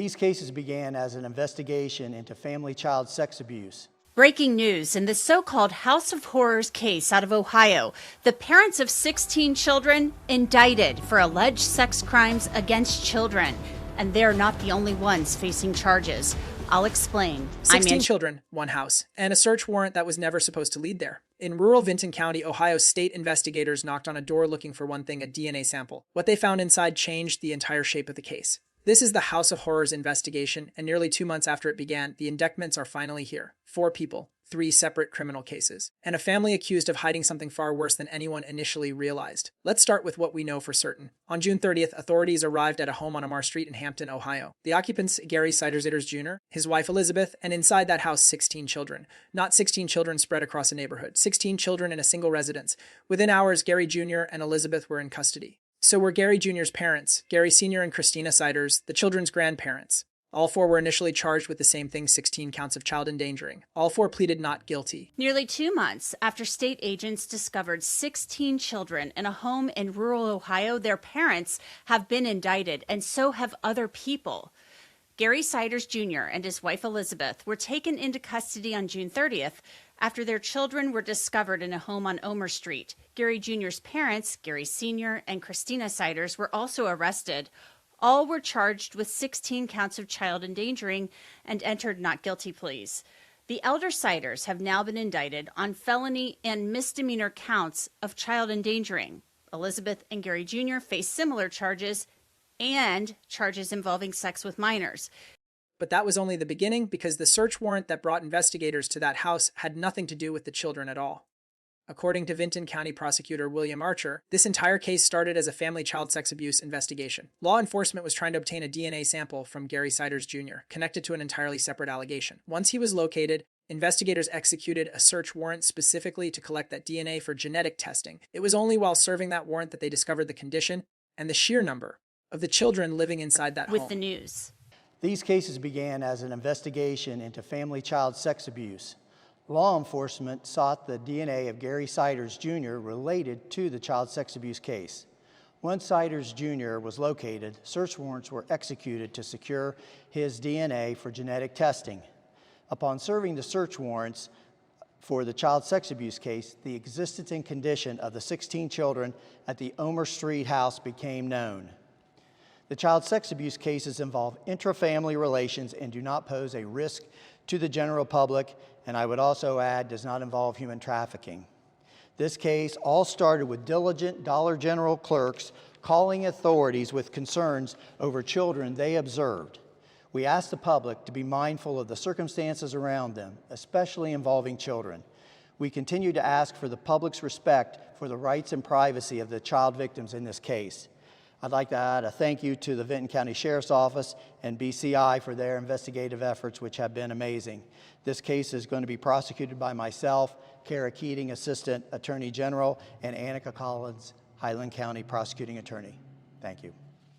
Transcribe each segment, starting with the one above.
These cases began as an investigation into family child sex abuse. Breaking news in the so-called House of Horrors case out of Ohio. The parents of 16 children indicted for alleged sex crimes against children. And they're not the only ones facing charges. I'll explain. 16 children, one house, and a search warrant that was never supposed to lead there. In rural Vinton County, Ohio, state investigators knocked on a door looking for one thing, a DNA sample. What they found inside changed the entire shape of the case. This is the House of Horrors investigation, and nearly 2 months after it began, the indictments are finally here. 4 people, 3 separate criminal cases, and a family accused of hiding something far worse than anyone initially realized. Let's start with what we know for certain. On June 30th, authorities arrived at a home on Omar Street in Hampton, Ohio. The occupants, Ciders Jr., his wife Elizabeth, and inside that house, 16 children. Not 16 children spread across a neighborhood, 16 children in a single residence. Within hours, Gary Jr. and Elizabeth were in custody. So were Gary Jr.'s parents, Gary Sr. and Christina Ciders, the children's grandparents. All 4 were initially charged with the same thing, 16 counts of child endangering. All 4 pleaded not guilty. Nearly 2 months after state agents discovered 16 children in a home in rural Ohio, their parents have been indicted, and so have other people. Gary Ciders Jr. and his wife Elizabeth were taken into custody on June 30th after their children were discovered in a home on Omar Street. Gary Jr.'s parents, Gary Sr. and Christina Ciders, were also arrested. All were charged with 16 counts of child endangering and entered not guilty pleas. The elder Ciders have now been indicted on felony and misdemeanor counts of child endangering. Elizabeth and Gary Jr. face similar charges and charges involving sex with minors. But that was only the beginning, because the search warrant that brought investigators to that house had nothing to do with the children at all. According to Vinton County prosecutor William Archer, this entire case started as a family child sex abuse investigation. Law enforcement was trying to obtain a DNA sample from Gary Ciders Jr., connected to an entirely separate allegation. Once he was located, investigators executed a search warrant specifically to collect that DNA for genetic testing. It was only while serving that warrant that they discovered the condition and the sheer number of the children living inside that home. With the news. These cases began as an investigation into family child sex abuse. Law enforcement sought the DNA of Gary Ciders Jr. related to the child sex abuse case. Once Ciders Jr. was located, search warrants were executed to secure his DNA for genetic testing. Upon serving the search warrants for the child sex abuse case, the existence and condition of the 16 children at the Omar Street house became known. The child sex abuse cases involve intra-family relations and do not pose a risk to the general public, and I would also add, does not involve human trafficking. This case all started with diligent Dollar General clerks calling authorities with concerns over children they observed. We asked the public to be mindful of the circumstances around them, especially involving children. We continue to ask for the public's respect for the rights and privacy of the child victims in this case. I'd like to add a thank you to the Vinton County Sheriff's Office and BCI for their investigative efforts, which have been amazing. This case is going to be prosecuted by myself, Kara Keating, Assistant Attorney General, and Annika Collins, Highland County Prosecuting Attorney. Thank you.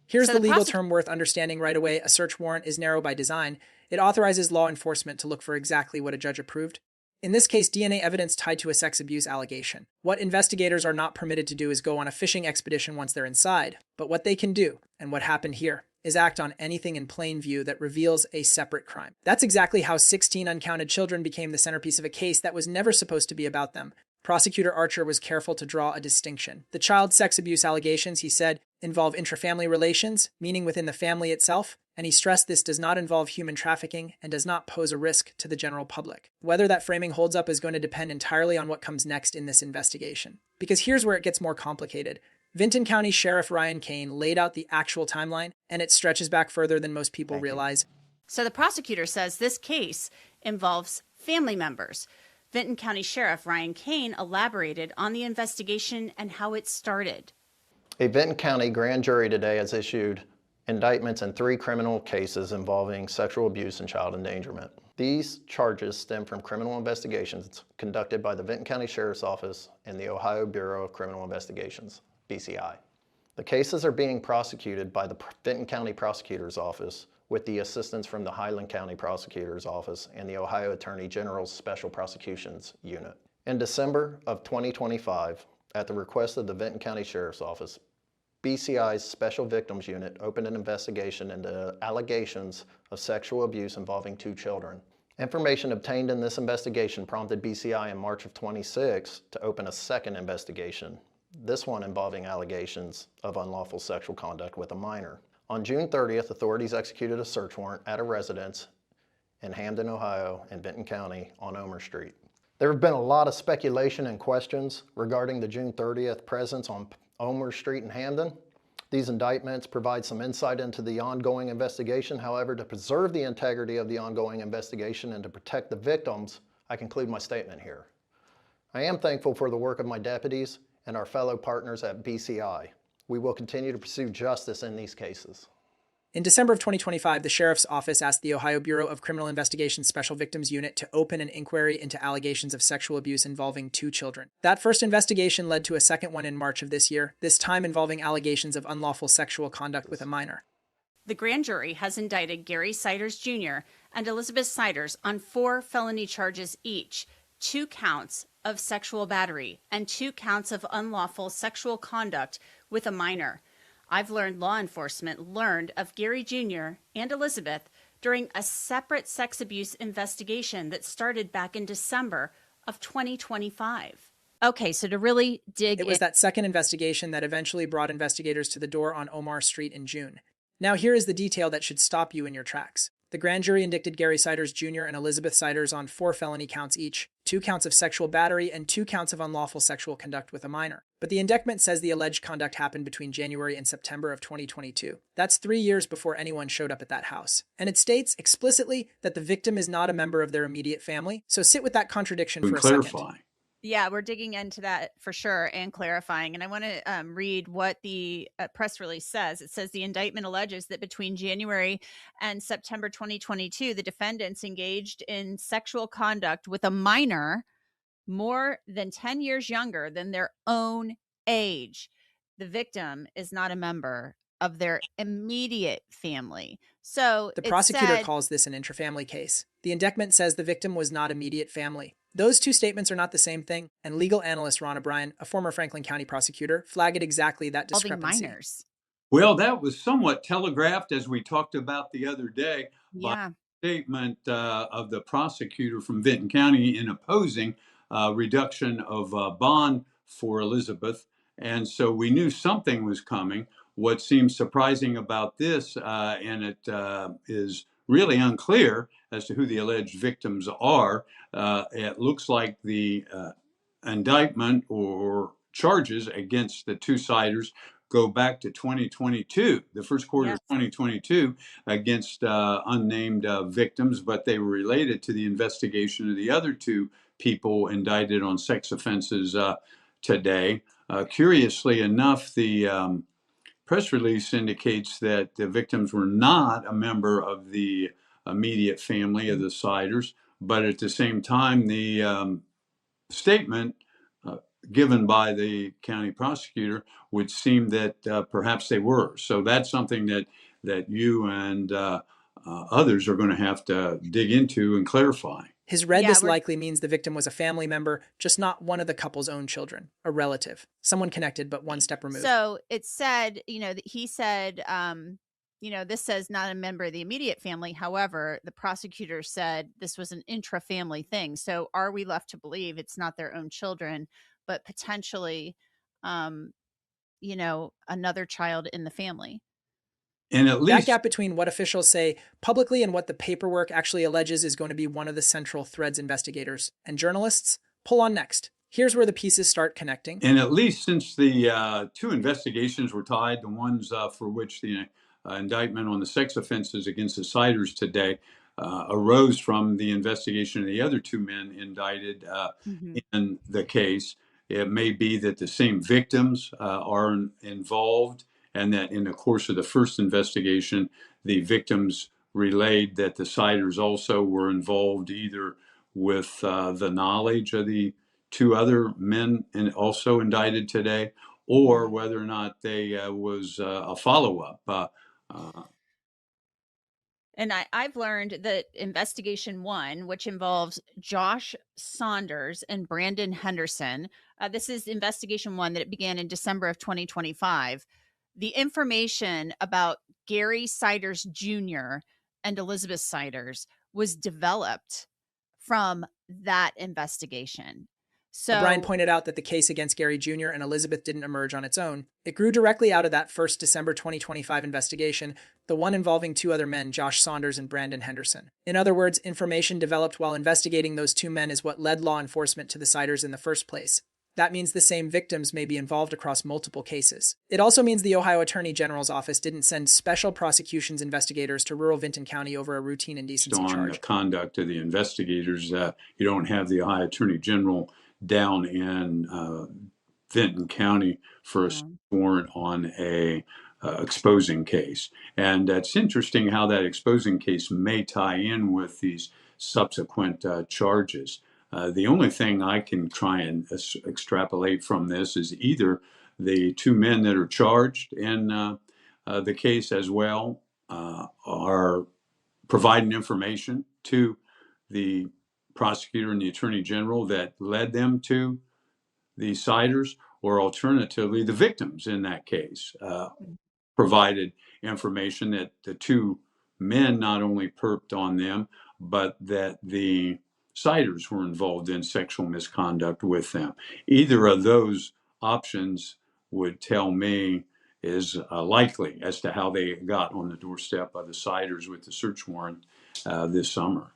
Here's the legal term worth understanding right away. A search warrant is narrow by design. It authorizes law enforcement to look for exactly what a judge approved. In this case, DNA evidence tied to a sex abuse allegation. What investigators are not permitted to do is go on a fishing expedition once they're inside. But what they can do, and what happened here, is act on anything in plain view that reveals a separate crime. That's exactly how 16 uncounted children became the centerpiece of a case that was never supposed to be about them. Prosecutor Archer was careful to draw a distinction. The child sex abuse allegations, he said, involve intrafamily relations, meaning within the family itself, and he stressed this does not involve human trafficking and does not pose a risk to the general public. Whether that framing holds up is going to depend entirely on what comes next in this investigation. Because here's where it gets more complicated. Vinton County Sheriff Ryan Kaine laid out the actual timeline, and it stretches back further than most people realize. So the prosecutor says this case involves family members. Vinton County Sheriff Ryan Kaine elaborated on the investigation and how it started. A Vinton County grand jury today has issued indictments in 3 criminal cases involving sexual abuse and child endangerment. These charges stem from criminal investigations conducted by the Vinton County Sheriff's Office and the Ohio Bureau of Criminal Investigations, BCI. The cases are being prosecuted by the Vinton County Prosecutor's Office with the assistance from the Highland County Prosecutor's Office and the Ohio Attorney General's Special Prosecutions Unit. In December of 2025, at the request of the Vinton County Sheriff's Office, BCI's Special Victims Unit opened an investigation into allegations of sexual abuse involving 2 children. Information obtained in this investigation prompted BCI in March of 26 to open a second investigation, this one involving allegations of unlawful sexual conduct with a minor. On June 30th, authorities executed a search warrant at a residence in Hamden, Ohio, in Vinton County on Omar Street. There have been a lot of speculation and questions regarding the June 30th presence on Omar Street in Hamden. These indictments provide some insight into the ongoing investigation. However, to preserve the integrity of the ongoing investigation and to protect the victims, I conclude my statement here. I am thankful for the work of my deputies and our fellow partners at BCI. We will continue to pursue justice in these cases. In December of 2025, the Sheriff's Office asked the Ohio Bureau of Criminal Investigation's Special Victims Unit to open an inquiry into allegations of sexual abuse involving 2 children. That first investigation led to a second one in March of this year, this time involving allegations of unlawful sexual conduct with a minor. The grand jury has indicted Gary Ciders Jr. and Elizabeth Ciders on 4 felony charges each, 2 counts of sexual battery and 2 counts of unlawful sexual conduct with a minor. I've learned law enforcement learned of Gary Jr. and Elizabeth during a separate sex abuse investigation that started back in December of 2025. Okay, so to really dig It was that second investigation that eventually brought investigators to the door on Omar Street in June. Now here is the detail that should stop you in your tracks. The grand jury indicted Gary Ciders Jr. and Elizabeth Ciders on 4 felony counts each, 2 counts of sexual battery and 2 counts of unlawful sexual conduct with a minor. But the indictment says the alleged conduct happened between January and September of 2022. That's 3 years before anyone showed up at that house. And it states explicitly that the victim is not a member of their immediate family. So sit with that contradiction for a second. Yeah, we're digging into that for sure and clarifying. And I want to read what the press release says. It says the indictment alleges that between January and September 2022, the defendants engaged in sexual conduct with a minor more than 10 years younger than their own age. The victim is not a member of their immediate family. So the prosecutor calls this an intrafamily case. The indictment says the victim was not immediate family. Those 2 statements are not the same thing, and legal analyst Ron O'Brien, a former Franklin County prosecutor, flagged exactly that discrepancy. Minors. Well, that was somewhat telegraphed, as we talked about the other day, by a statement of the prosecutor from Vinton County in opposing reduction of bond for Elizabeth. And so we knew something was coming. What seems surprising about this, and it is really unclear as to who the alleged victims are. It looks like the indictment or charges against the 2 Ciders go back to 2022, the first quarter of 2022, against unnamed victims, but they were related to the investigation of the other 2 people indicted on sex offenses today. Curiously enough, the press release indicates that the victims were not a member of the immediate family of the Ciders, but at the same time, the statement given by the county prosecutor would seem that perhaps they were. So that's something that you and others are going to have to dig into and clarify. His redness likely means the victim was a family member, just not one of the couple's own children, a relative, someone connected but one step removed. So it said, he said, this says not a member of the immediate family. However, the prosecutor said this was an intra-family thing. So are we left to believe it's not their own children, but potentially, another child in the family? And at least that gap between what officials say publicly and what the paperwork actually alleges is going to be one of the central threads investigators and journalists pull on next. Here's where the pieces start connecting. And at least since the 2 investigations were tied, the ones for which the indictment on the sex offenses against the Ciders today arose from the investigation of the other 2 men indicted in the case. It may be that the same victims are involved, and that in the course of the first investigation, the victims relayed that the Ciders also were involved either with the knowledge of the 2 other men and also indicted today, or whether or not they was a follow-up. And I've learned that investigation 1, which involves Josh Saunders and Brandon Henderson, this is investigation 1 that it began in December of 2025. the information about Gary Ciders Jr. and Elizabeth Ciders was developed from that investigation. O'Brien So, pointed out that the case against Gary Jr. and Elizabeth didn't emerge on its own. It grew directly out of that first December 2025 investigation, the one involving two other men, Josh Saunders and Brandon Henderson. In other words, information developed while investigating those two men is what led law enforcement to the Ciders in the first place. That means the same victims may be involved across multiple cases. It also means the Ohio Attorney General's office didn't send special prosecutions investigators to rural Vinton County over a routine indecency On charge. the conduct of the investigators, you don't have the Ohio Attorney General down in Vinton County for a warrant on a exposing case. And it's interesting how that exposing case may tie in with these subsequent charges. The only thing I can try and extrapolate from this is either the two men that are charged in the case as well are providing information to the prosecutor and the attorney general that led them to the Ciders, or alternatively, the victims in that case provided information that the two men not only perped on them, but that the Ciders were involved in sexual misconduct with them. Either of those options would tell me is likely as to how they got on the doorstep of the Ciders with the search warrant this summer.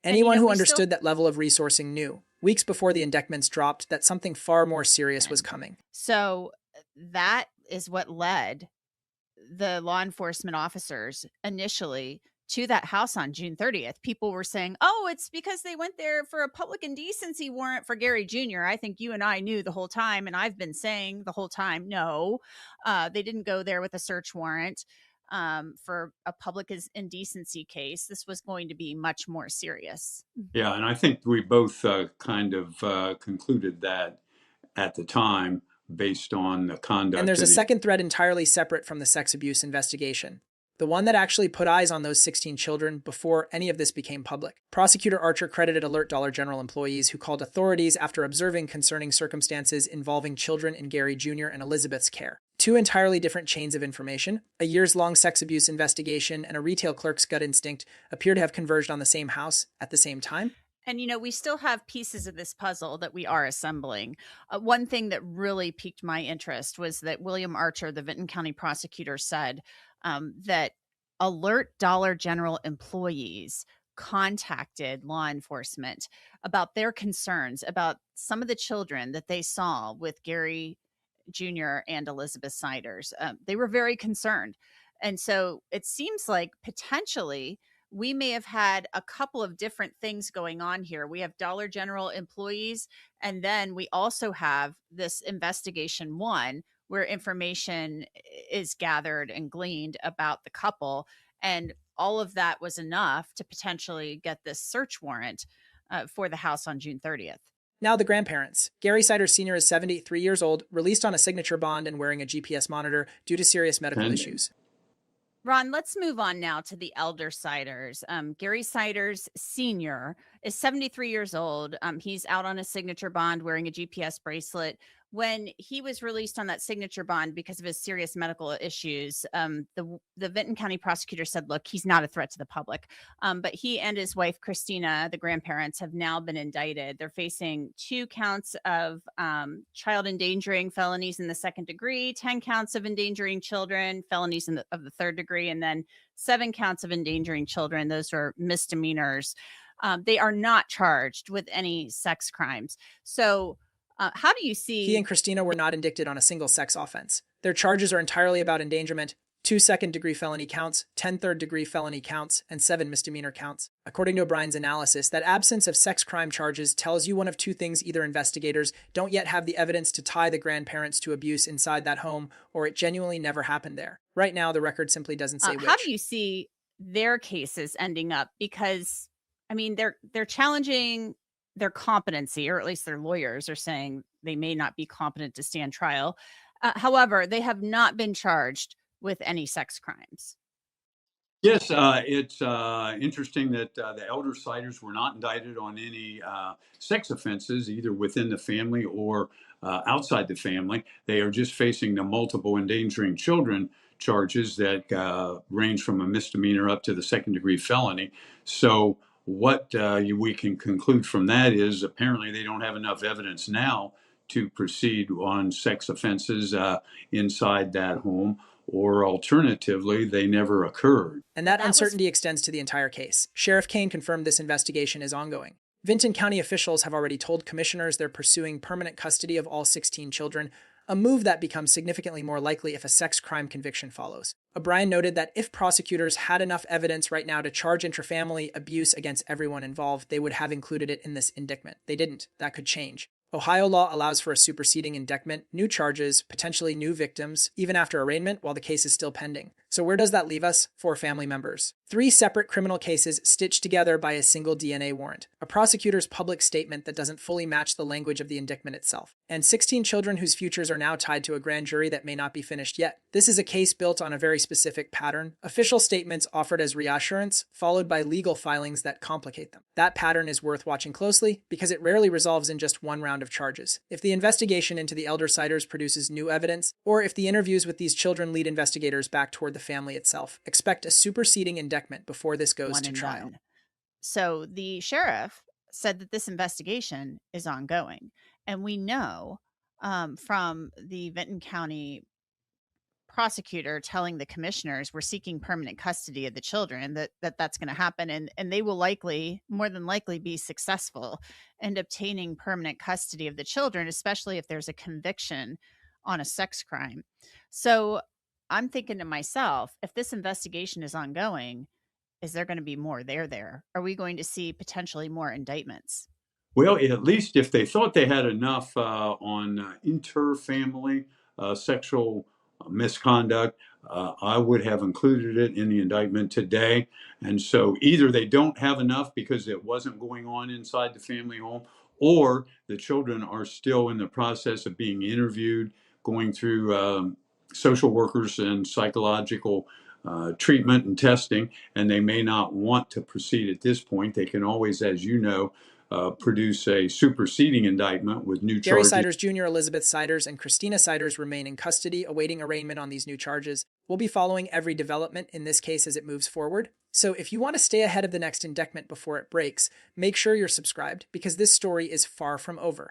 Anyone who understood that level of resourcing knew, weeks before the indictments dropped, that something far more serious was coming. So that is what led the law enforcement officers initially to that house on June 30th. People were saying, oh, it's because they went there for a public indecency warrant for Gary Jr. I think you and I knew the whole time, and I've been saying the whole time, no, they didn't go there with a search warrant for a public indecency case. This was going to be much more serious. Yeah, and I think we both kind of concluded that at the time based on the conduct. And there's a second thread entirely separate from the sex abuse investigation. The one that actually put eyes on those 16 children before any of this became public. Prosecutor Archer credited Alert Dollar General employees who called authorities after observing concerning circumstances involving children in Gary Jr. and Elizabeth's care. Two entirely different chains of information, a years-long sex abuse investigation and a retail clerk's gut instinct, appear to have converged on the same house at the same time. And, we still have pieces of this puzzle that we are assembling. One thing that really piqued my interest was that William Archer, the Vinton County prosecutor, said that Alert Dollar General employees contacted law enforcement about their concerns about some of the children that they saw with Gary Jr. and Elizabeth Ciders. They were very concerned. And so it seems like potentially we may have had a couple of different things going on here. We have Dollar General employees, and then we also have this investigation one where information is gathered and gleaned about the couple. And all of that was enough to potentially get this search warrant for the house on June 30th. Now the grandparents. Gary Ciders Sr. is 73 years old, released on a signature bond and wearing a GPS monitor due to serious medical issues. Ron, let's move on now to the elder Ciders. Gary Ciders Sr. is 73 years old. He's out on a signature bond wearing a GPS bracelet. When he was released on that signature bond because of his serious medical issues, the Vinton County prosecutor said, look, he's not a threat to the public. But he and his wife, Christina, the grandparents, have now been indicted. They're facing 2 counts of child endangering felonies in the 2nd degree, 10 counts of endangering children, felonies of the 3rd degree, and then 7 counts of endangering children. Those are misdemeanors. They are not charged with any sex crimes. So how do you see... He and Christina were not indicted on a single sex offense. Their charges are entirely about endangerment, 2 2nd-degree felony counts, 10 3rd-degree felony counts, and 7 misdemeanor counts. According to O'Brien's analysis, that absence of sex crime charges tells you one of 2 things: either investigators don't yet have the evidence to tie the grandparents to abuse inside that home, or it genuinely never happened there. Right now, the record simply doesn't say which. How do you see their cases ending up? Because, I mean, they're challenging their competency, or at least their lawyers are saying they may not be competent to stand trial. However, they have not been charged with any sex crimes. Yes, it's interesting that the elder Ciders were not indicted on any sex offenses, either within the family or outside the family. They are just facing the multiple endangering children charges that range from a misdemeanor up to the second-degree felony. So, what we can conclude from that is apparently they don't have enough evidence now to proceed on sex offenses inside that home, or alternatively, they never occurred. And that uncertainty extends to the entire case. Sheriff Kaine confirmed this investigation is ongoing. Vinton County officials have already told commissioners they're pursuing permanent custody of all 16 children, a move that becomes significantly more likely if a sex crime conviction follows. O'Brien noted that if prosecutors had enough evidence right now to charge intrafamily abuse against everyone involved, they would have included it in this indictment. They didn't. That could change. Ohio law allows for a superseding indictment, new charges, potentially new victims, even after arraignment while the case is still pending. So where does that leave us? For family members. 3 separate criminal cases stitched together by a single DNA warrant, a prosecutor's public statement that doesn't fully match the language of the indictment itself, and 16 children whose futures are now tied to a grand jury that may not be finished yet. This is a case built on a very specific pattern: official statements offered as reassurance, followed by legal filings that complicate them. That pattern is worth watching closely because it rarely resolves in just one round of charges. If the investigation into the elder Ciders produces new evidence, or if the interviews with these children lead investigators back toward the family itself, expect a superseding indictment before this goes to trial. Done. So the sheriff said that this investigation is ongoing. And we know from the Vinton County prosecutor telling the commissioners we're seeking permanent custody of the children, that's going to happen, and they will more than likely be successful in obtaining permanent custody of the children, especially if there's a conviction on a sex crime. So I'm thinking to myself, if this investigation is ongoing, is there going to be more there? Are we going to see potentially more indictments? Well, at least if they thought they had enough on inter-family sexual misconduct, I would have included it in the indictment today. And so either they don't have enough because it wasn't going on inside the family home, or the children are still in the process of being interviewed, going through social workers and psychological treatment and testing, and they may not want to proceed at this point. They can always, as you know, produce a superseding indictment with new Gary charges. Ciders Jr., Elizabeth Ciders, and Christina Ciders remain in custody, awaiting arraignment on these new charges. We'll be following every development in this case as it moves forward. So if you want to stay ahead of the next indictment before it breaks, make sure you're subscribed, because this story is far from over.